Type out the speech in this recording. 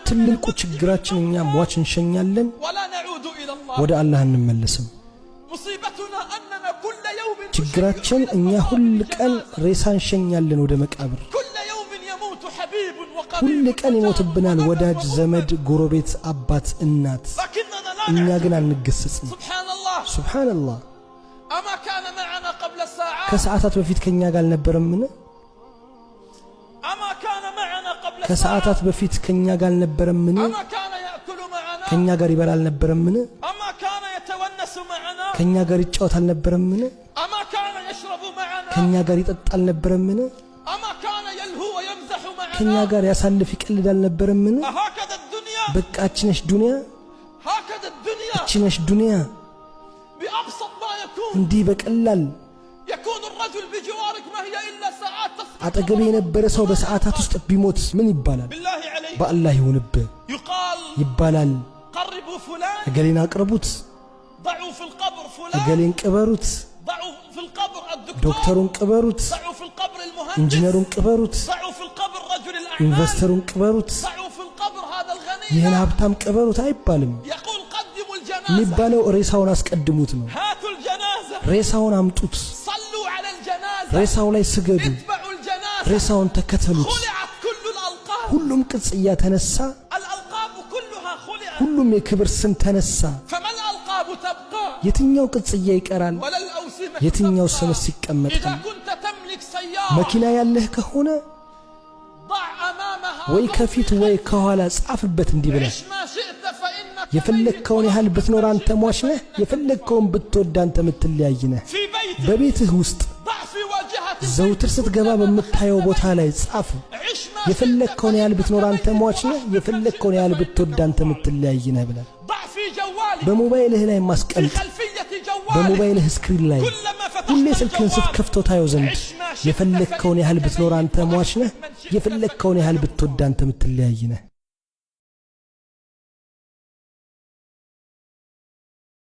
ትልቁ ችግራችን እኛ ሟች እንሸኛለን ወደ አላህ እንመለስም ችግራችን እኛ ሁሉ ቀን ሬሳ እንሸኛለን ወደ መቃብር ሁሉ ቀን ይሞትብናል ወዳጅ ዘመድ ጎረቤት አባት እናት እኛ ግን አንገሰጽም ሱብሃንአላህ ከሰዓታት በፊት ከኛ ጋር አልነበረምን ከሰዓታት በፊት ከኛ ጋር አልነበረምን ከኛ ጋር ይበላል አልነበረምን ከኛ ጋር ይጫወት አልነበረምን ከኛ ጋር ይጠጣ አልነበረምን ከኛ ጋር ያሳልፍ ይቀልድ አልነበረምን በቃችነሽ ዱንያ እችነሽ ዱንያ እንዲ በቀላል አጠገቤ የነበረ ሰው በሰዓታት ውስጥ ቢሞት ምን ይባላል በአላህ ይሁንብህ ይባላል እገሌን አቅርቡት እገሌን ቅበሩት ዶክተሩን ቅበሩት ኢንጂነሩን ቅበሩት ኢንቨስተሩን ቅበሩት ይህን ሀብታም ቅበሩት አይባልም የሚባለው ሬሳውን አስቀድሙት ነው ሬሳውን አምጡት ሬሳው ላይ ስገዱ ሬሳውን ተከተሉት ሁሉም ቅጽያ ተነሳ ሁሉም የክብር ስም ተነሳ የትኛው ቅጽያ ይቀራል የትኛው ስምስ ይቀመጣል መኪና ያለህ ከሆነ ወይ ከፊት ወይ ከኋላ ጻፍበት እንዲብለህ የፈለከውን ያህል ብትኖር አንተ ሟች ነህ የፈለከውን ብትወድ አንተ ምትለያይ ነህ በቤትህ ውስጥ ዘውትር ስትገባ በመታየው ቦታ ላይ ጻፍ የፈለከውን ያህል ብትኖር አንተ ሟች ነህ የፈለከውን ያህል ብትወድ አንተ ምትለያይ ነህ ብለህ በሞባይልህ ላይ ማስቀመጥ በሞባይልህ ስክሪን ላይ ሁሌ ስልክህን ስትከፍተው ታየው ዘንድ የፈለከውን ያህል ብትኖር አንተ ሟች ነህ የፈለከውን ያህል ብትወድ አንተ ምትለያይ ነህ